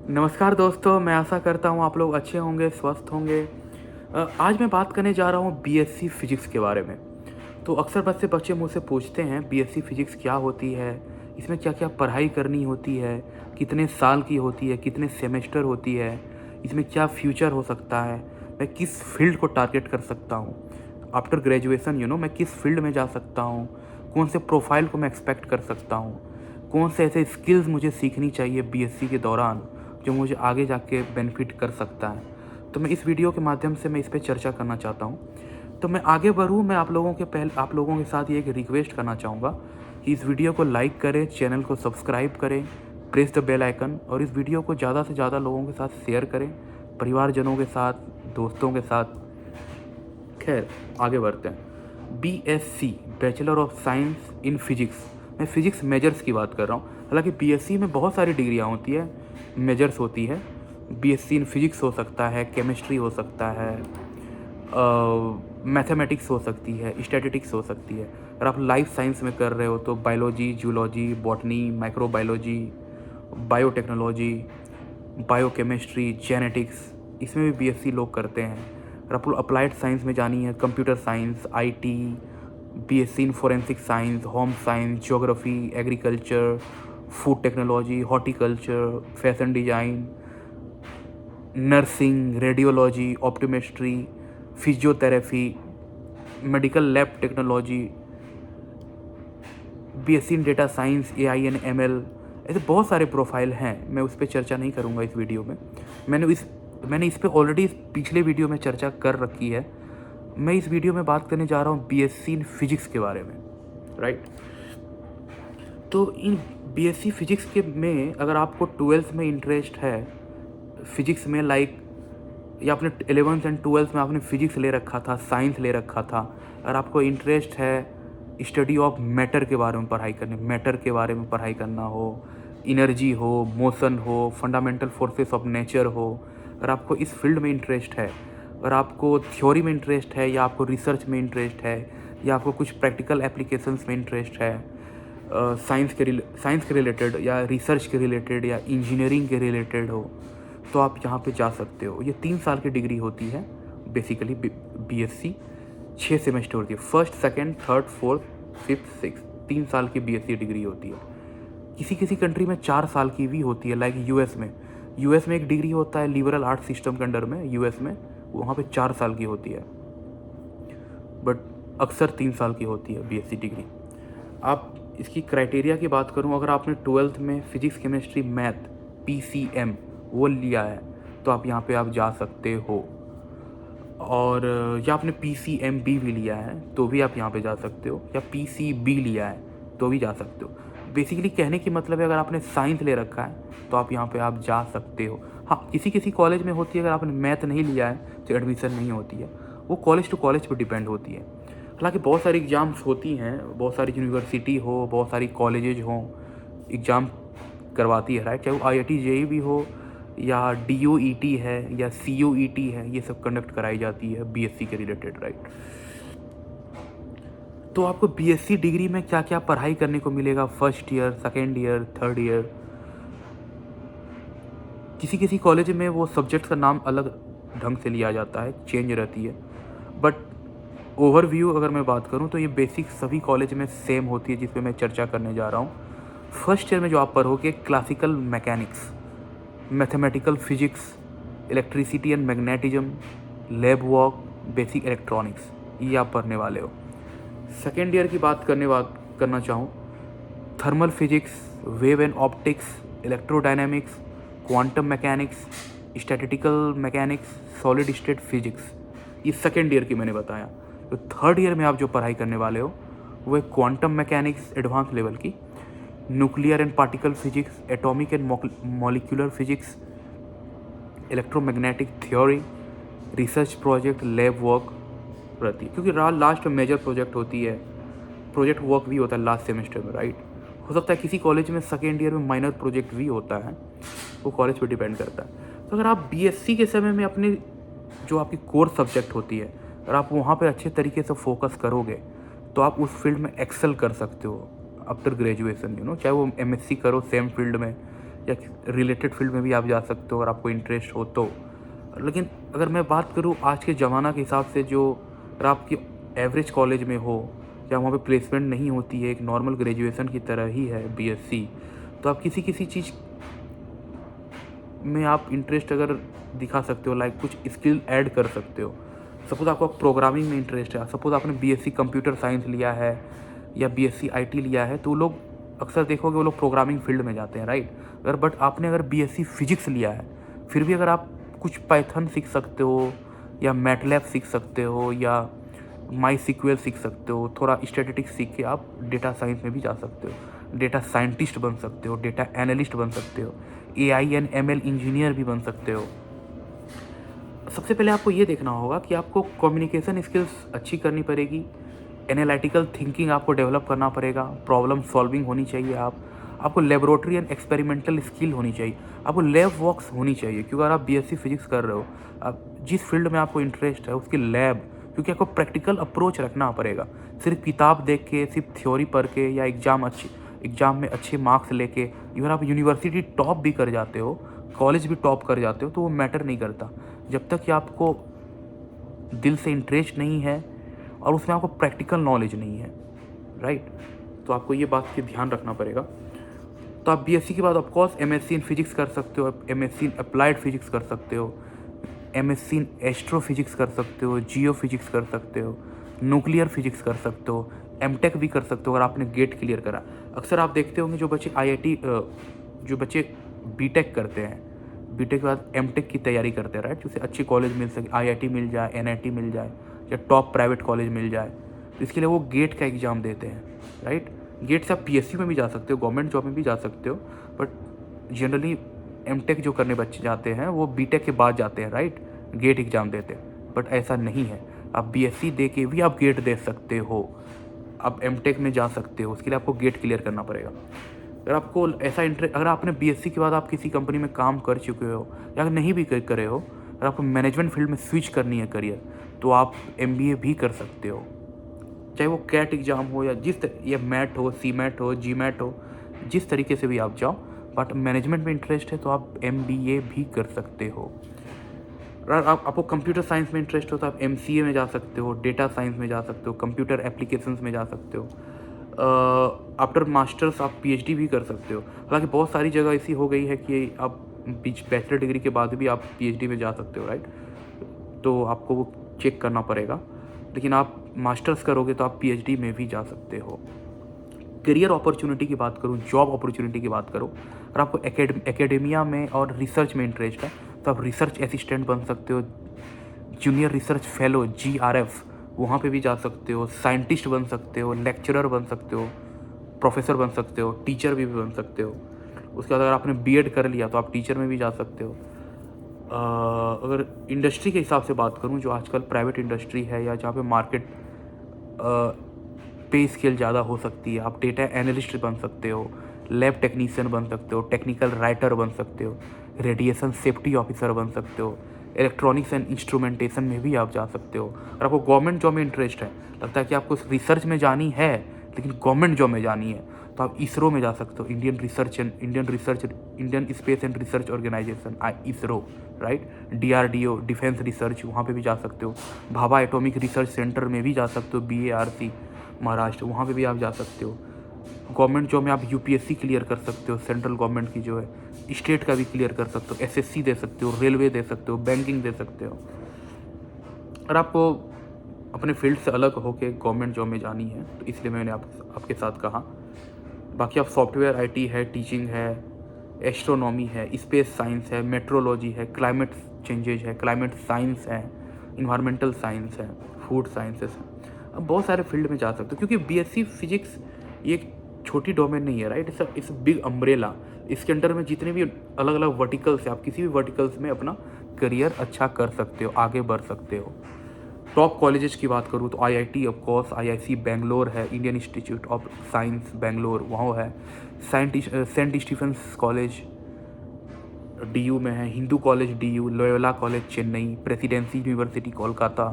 नमस्कार दोस्तों, मैं आशा करता हूँ आप लोग अच्छे होंगे, स्वस्थ होंगे। आज मैं बात करने जा रहा हूँ बीएससी फिजिक्स के बारे में। तो अक्सर बच्चे मुझसे पूछते हैं बीएससी फिजिक्स क्या होती है, इसमें क्या-क्या पढ़ाई करनी होती है, कितने साल की होती है, कितने सेमेस्टर होती है, इसमें क्या फ्यूचर हो सकता है, मैं किस फील्ड को टारगेट कर सकता हूँ। आफ्टर ग्रेजुएशन मैं किस फील्ड में जा सकता हूँ, कौन से प्रोफाइल को मैं एक्सपेक्ट कर सकता हूँ, कौन से ऐसे स्किल्स मुझे सीखनी चाहिए बीएससी के दौरान जो मुझे आगे जाके बेनिफिट कर सकता है। तो मैं इस वीडियो के माध्यम से मैं इस पे चर्चा करना चाहता हूँ। तो मैं आगे बढ़ूँ, मैं आप लोगों के साथ ये एक रिक्वेस्ट करना चाहूँगा कि इस वीडियो को लाइक करें, चैनल को सब्सक्राइब करें, प्रेस द बेल आइकन, और इस वीडियो को ज़्यादा से ज़्यादा लोगों के साथ शेयर करें, परिवारजनों के साथ, दोस्तों के साथ। खैर, आगे बढ़ते हैं। BSc, bachelor of science in physics. मैं फिजिक्स मेजर्स की बात कर रहा हूँ। हालांकि बीएससी में बहुत सारी डिग्रियाँ होती है, मेजर्स होती है। बीएससी इन फिजिक्स हो सकता है, केमिस्ट्री हो सकता है, मैथमेटिक्स हो सकती है, स्टैटिस्टिक्स हो सकती है। अगर आप लाइफ साइंस में कर रहे हो तो biology, zoology, botany, microbiology, biotechnology, biochemistry, genetics, इसमें भी बीएससी लोग करते हैं। अगर आपको अप्लाइड साइंस में जानी है, computer science, IT, BSc in forensic science, home science, geography, agriculture, food technology, horticulture, fashion design, nursing, radiology, optometry, physiotherapy, medical lab technology, BSc in data science, AI and ML, ऐसे बहुत सारे profile हैं। मैं उस पर चर्चा नहीं करूँगा इस वीडियो में। मैंने इस पे ऑलरेडी पिछले वीडियो में चर्चा कर रखी है। मैं इस वीडियो में बात करने जा रहा हूँ बीएससी इन फिजिक्स के बारे में, राइट। तो इन बीएससी फिजिक्स के में अगर आपको 12th में इंटरेस्ट है फिजिक्स में, लाइक, या आपने 11th एंड 12th में आपने फिजिक्स ले रखा था, साइंस ले रखा था, अगर आपको इंटरेस्ट है स्टडी ऑफ मैटर के बारे में पढ़ाई करने, मैटर के बारे में पढ़ाई करना हो, एनर्जी हो, मोशन हो, फंडामेंटल फोर्सेस ऑफ नेचर हो, अगर आपको इस फील्ड में इंटरेस्ट है, अगर आपको थ्योरी में इंटरेस्ट है, या आपको रिसर्च में इंटरेस्ट है, या आपको कुछ प्रैक्टिकल एप्लीकेशंस में इंटरेस्ट है, साइंस के रिलेटेड, या रिसर्च के रिलेटेड, या इंजीनियरिंग के रिलेटेड हो, तो आप यहाँ पे जा सकते हो। ये 3 साल की डिग्री होती है बेसिकली। बीएससी 6 सेमेस्टर होती है, first, second, third, fourth, fifth, six, 3 साल की बीएससी डिग्री होती है। किसी किसी कंट्री में 4 साल की भी होती है, लाइक यूएस में एक डिग्री होता है लिबरल आर्ट सिस्टम के अंडर में, यूएस में, वहाँ पे 4 साल की होती है, बट अक्सर 3 साल की होती है बीएससी डिग्री। आप इसकी क्राइटेरिया की बात करूँ, अगर आपने 12th में फिजिक्स, केमिस्ट्री, मैथ, पीसीएम वो लिया है तो आप यहाँ पे आप जा सकते हो, और या आपने पीसीएमबी भी लिया है तो भी आप यहाँ पे जा सकते हो, या पीसीबी लिया है तो भी जा सकते हो। बेसिकली कहने की मतलब है, अगर आपने साइंस ले रखा है तो आप यहाँ पे आप जा सकते हो। हाँ, किसी किसी कॉलेज में होती है, अगर आपने मैथ नहीं लिया है तो एडमिशन नहीं होती है, वो कॉलेज टू कॉलेज पर डिपेंड होती है। हालांकि बहुत सारी एग्ज़ाम्स होती हैं, बहुत सारी यूनिवर्सिटी हो, बहुत सारी कॉलेजेज हों, एग्ज़ाम करवाती है, राइट। चाहे वो आईआईटी जेईई भी हो, या डीयूईटी है, या सीयूईटी है, ये सब कंडक्ट कराई जाती है बीएससी के रिलेटेड, राइट। तो आपको बीएससी डिग्री में क्या क्या पढ़ाई करने को मिलेगा, first year, second year, third year. किसी किसी कॉलेज में वो सब्जेक्ट का नाम अलग ढंग से लिया जाता है, चेंज रहती है, बट ओवरव्यू अगर मैं बात करूं तो ये बेसिक सभी कॉलेज में सेम होती है, जिस पे मैं चर्चा करने जा रहा हूं। फर्स्ट ईयर में जो आप पढ़ोगे, classical mechanics, mathematical physics, electricity and magnetism, lab work, basic electronics, ये आप पढ़ने वाले हो। सेकेंड ईयर की बात करना चाहूँ, thermal physics, wave and optics, electrodynamics, quantum mechanics, statistical mechanics, solid state physics, ये सेकेंड ईयर की मैंने बताया। तो थर्ड ईयर में आप जो पढ़ाई करने वाले हो वो है क्वांटम मैकेनिक्स एडवांस लेवल की, nuclear and particle physics, atomic and molecular physics, electromagnetic theory, research project, lab work रहती है, क्योंकि लास्ट में मेजर प्रोजेक्ट होती है, प्रोजेक्ट वर्क भी होता है लास्ट सेमेस्टर में, राइट। हो सकता है किसी कॉलेज में सेकेंड ईयर में माइनर प्रोजेक्ट भी होता है, वो कॉलेज पे डिपेंड करता है। तो अगर आप बीएससी के समय में अपने जो आपकी कोर सब्जेक्ट होती है, अगर आप वहाँ पे अच्छे तरीके से फोकस करोगे तो आप उस फील्ड में एक्सेल कर सकते हो आफ्टर ग्रेजुएशन, चाहे वो एमएससी करो सेम फील्ड में, या रिलेटेड फील्ड में भी आप जा सकते हो अगर आपको इंटरेस्ट हो तो। लेकिन अगर मैं बात करूँ आज के ज़माना के हिसाब से, जो अगर आपकी एवरेज कॉलेज में हो या वहाँ पे प्लेसमेंट नहीं होती है, एक नॉर्मल ग्रेजुएशन की तरह ही है बीएससी, तो आप किसी किसी चीज़ में आप इंटरेस्ट अगर दिखा सकते हो, लाइक कुछ स्किल ऐड कर सकते हो। सपोज़ आपको प्रोग्रामिंग में इंटरेस्ट है, सपोज़ आपने बीएससी कंप्यूटर साइंस लिया है या बीएससी आईटी लिया है, तो लोग अक्सर देखोगे वो लोग प्रोग्रामिंग फील्ड में जाते हैं, राइट। बट आपने अगर बीएससी फिजिक्स लिया है, फिर भी अगर आप कुछ पाइथन सीख सकते हो या मैटलैब सीख सकते हो या माई सीक्वल सीख सकते हो, थोड़ा स्टैटिस्टिक्स सीख के आप डेटा साइंस में भी जा सकते हो, डेटा साइंटिस्ट बन सकते हो, डेटा एनालिस्ट बन सकते हो, AI एंड ML इंजीनियर भी बन सकते हो। सबसे पहले आपको ये देखना होगा कि आपको कम्युनिकेशन स्किल्स अच्छी करनी पड़ेगी, एनालिटिकल थिंकिंग आपको डेवलप करना पड़ेगा, प्रॉब्लम सॉल्विंग होनी चाहिए, आपको लेबोरेटरी एंड एक्सपेरिमेंटल स्किल होनी चाहिए, आपको लैब वर्क्स होनी चाहिए। क्योंकि अगर आप बीएससी फिजिक्स कर रहे हो, आप जिस फील्ड में आपको इंटरेस्ट है उसकी लैब, क्योंकि आपको प्रैक्टिकल अप्रोच रखना पड़ेगा। सिर्फ किताब देख के, सिर्फ थ्योरी पढ़ के या एग्ज़ाम में अच्छे मार्क्स लेके इवन आप यूनिवर्सिटी टॉप भी कर जाते हो, कॉलेज भी टॉप कर जाते हो, तो वो मैटर नहीं करता जब तक कि आपको दिल से इंटरेस्ट नहीं है और उसमें आपको प्रैक्टिकल नॉलेज नहीं है, राइट। तो आपको ये बात की ध्यान रखना पड़ेगा। तो आप बीएससी के बाद ऑफकोर्स एमएससी इन फिजिक्स कर सकते हो, एमएससी इन अप्लाइड फिजिक्स कर सकते हो, एमएससी इन एस्ट्रोफिजिक्स कर सकते हो, जियो फिजिक्स कर सकते हो, न्यूक्लियर फिजिक्स कर सकते हो, एमटेक भी कर सकते हो अगर आपने गेट क्लियर करा। अक्सर आप देखते होंगे जो बच्चे बीटेक करते हैं, बीटेक के बाद एमटेक की तैयारी करते हैं, राइट, जिससे अच्छी कॉलेज मिल सके, आईआईटी मिल जाए, एनआईटी मिल जाए या टॉप प्राइवेट कॉलेज मिल जाए, तो इसके लिए वो गेट का एग्ज़ाम देते हैं, राइट। गेट से आप पीएसयू में भी जा सकते हो, गवर्नमेंट जॉब में भी जा सकते हो, बट जनरली एमटेक जो करने बच्चे जाते हैं वो बीटेक के बाद जाते हैं, राइट, गेट एग्ज़ाम देते हैं। बट ऐसा नहीं है, आप बीएससी दे के भी आप गेट दे सकते हो, आप एमटेक में जा सकते हो, उसके लिए आपको गेट क्लियर करना पड़ेगा। अगर आपको ऐसा इंटरेस्ट, अगर आपने बीएससी के बाद आप किसी कंपनी में काम कर चुके हो या अगर नहीं भी करे हो, अगर आपको मैनेजमेंट फील्ड में स्विच करनी है करियर, तो आप एमबीए भी कर सकते हो, चाहे वो कैट एग्ज़ाम हो या या मैट हो, सीमैट हो, जीमैट हो, जिस तरीके से भी आप जाओ, बट मैनेजमेंट में इंटरेस्ट है तो आप एमबीए भी कर सकते हो। अगर आपको कंप्यूटर साइंस में इंटरेस्ट हो तो आप एमसीए में जा सकते हो, डेटा साइंस में जा सकते हो, कंप्यूटर एप्लीकेशंस में जा सकते हो, आफ्टर मास्टर्स आप पीएचडी भी कर सकते हो। हालांकि बहुत सारी जगह ऐसी हो गई है कि आप बैचलर डिग्री के बाद भी आप पीएचडी में जा सकते हो, राइट, तो आपको वो चेक करना पड़ेगा। लेकिन आप मास्टर्स करोगे तो आप पीएचडी में भी जा सकते हो। करियर अपॉर्चुनिटी की बात करूँ, जॉब अपॉर्चुनिटी की बात करूँ, अगर आपको एकेडेमिया में और रिसर्च में इंटरेस्ट है तो आप रिसर्च असिस्टेंट बन सकते हो, जूनियर रिसर्च फेलो जीआरएफ वहाँ पे भी जा सकते हो, साइंटिस्ट बन सकते हो, लेक्चरर बन सकते हो, प्रोफेसर बन सकते हो, टीचर भी बन सकते हो। उसके बाद अगर आपने बीएड कर लिया तो आप टीचर में भी जा सकते हो। अगर इंडस्ट्री के हिसाब से बात करूं, जो आजकल प्राइवेट इंडस्ट्री है या जहाँ पे मार्केट पे स्केल ज़्यादा हो सकती है, आप डेटा एनालिस्ट बन सकते हो, लैब टेक्नीशियन बन सकते हो, टेक्निकल राइटर बन सकते हो, रेडिएशन सेफ्टी ऑफिसर बन सकते हो, इलेक्ट्रॉनिक्स एंड इंस्ट्रूमेंटेशन में भी आप जा सकते हो। अगर आपको गवर्नमेंट जॉब में इंटरेस्ट है, लगता है कि आपको रिसर्च में जानी है लेकिन गवर्नमेंट जॉब में जानी है, तो आप इसरो में जा सकते हो, Indian space and research organisation, ISRO, right, DRDO defence research, वहाँ पे भी जा सकते हो, भाभा एटॉमिक रिसर्च सेंटर में भी जा सकते हो, BARC महाराष्ट्र, वहाँ पे भी आप जा सकते हो। गवर्नमेंट जॉब में आप यूपीएससी क्लियर कर सकते हो, सेंट्रल गवर्नमेंट की जो है, स्टेट का भी क्लियर कर सकते हो, SSC दे सकते हो, रेलवे दे सकते हो, बैंकिंग दे सकते हो। अगर आपको अपने फील्ड से अलग होकर गवर्नमेंट जॉब में जानी है तो इसलिए मैंने आपके साथ कहा। बाकी आप सॉफ्टवेयर IT है, टीचिंग है, एस्ट्रोनॉमी है, स्पेस साइंस है, मेट्रोलॉजी है, क्लाइमेट चेंजेज है, क्लाइमेट साइंस है, इन्वायरमेंटल साइंस है, फूड साइंसेस है, अब बहुत सारे फील्ड में जा सकते हो। क्योंकि बीएससी फिजिक्स ये एक छोटी डोमेन नहीं है, राइट, इट्स बिग अम्ब्रेला। इसके अंडर में जितने भी अलग अलग वर्टिकल्स है, आप किसी भी वर्टिकल्स में अपना करियर अच्छा कर सकते हो, आगे बढ़ सकते हो। टॉप कॉलेजेस की बात करूँ तो IIT of course, IIC Bangalore है, Indian Institute of Science Bangalore वहाँ है, सेंट स्टीफेंस कॉलेज DU में है, Hindu College DU, Loyola College Chennai, Presidency University Kolkata,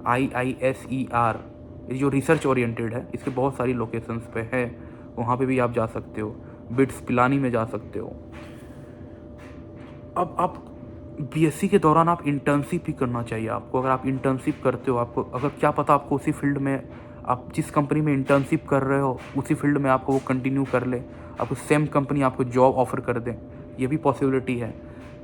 IISER, ये जो रिसर्च ओरिएंटेड है, इसके बहुत सारी लोकेशंस पे है, वहाँ पे भी आप जा सकते हो। बिट्स पिलानी में जा सकते हो। अब आप बीएससी के दौरान आप इंटर्नशिप ही करना चाहिए आपको। अगर आप इंटर्नशिप करते हो, आपको अगर क्या पता आपको उसी फील्ड में, आप जिस कंपनी में इंटर्नशिप कर रहे हो उसी फील्ड में आपको वो कंटिन्यू कर ले, आपको सेम कंपनी आपको जॉब ऑफर कर दे, ये भी पॉसिबिलिटी है।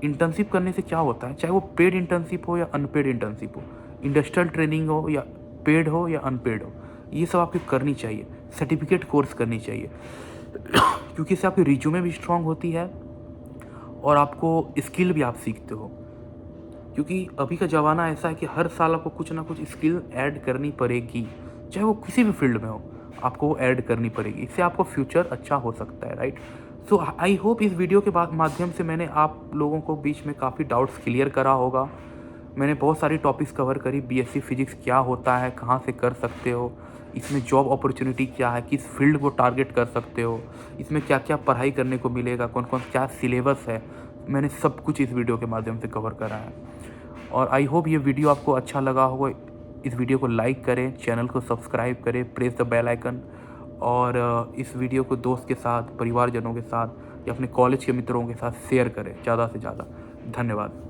इंटर्नशिप करने से क्या होता है, चाहे वो पेड इंटर्नशिप हो या अनपेड इंटर्नशिप हो, इंडस्ट्रियल ट्रेनिंग हो या पेड हो या अनपेड हो, ये सब आपकी करनी चाहिए। सर्टिफिकेट कोर्स करनी चाहिए क्योंकि इससे आपकी रिज्यूमे भी स्ट्रांग होती है और आपको स्किल भी आप सीखते हो। क्योंकि अभी का ज़माना ऐसा है कि हर साल आपको कुछ ना कुछ स्किल ऐड करनी पड़ेगी, चाहे वो किसी भी फील्ड में हो, आपको वो ऐड करनी पड़ेगी। इससे आपको फ्यूचर अच्छा हो सकता है, राइट। सो आई होप इस वीडियो के माध्यम से मैंने आप लोगों को बीच में काफ़ी डाउट्स क्लियर करा होगा। मैंने बहुत सारी टॉपिक्स कवर करी, बीएससी फिजिक्स क्या होता है, कहाँ से कर सकते हो, इसमें जॉब अपॉर्चुनिटी क्या है, किस फील्ड को टारगेट कर सकते हो, इसमें क्या क्या पढ़ाई करने को मिलेगा, कौन कौन क्या सिलेबस है, मैंने सब कुछ इस वीडियो के माध्यम से कवर करा है। और आई होप ये वीडियो आपको अच्छा लगा होगा। इस वीडियो को लाइक करें, चैनल को सब्सक्राइब करें, प्रेस द बेल आइकन, और इस वीडियो को दोस्त के साथ, परिवारजनों के साथ या अपने कॉलेज के मित्रों के साथ शेयर करें ज़्यादा से ज़्यादा। धन्यवाद।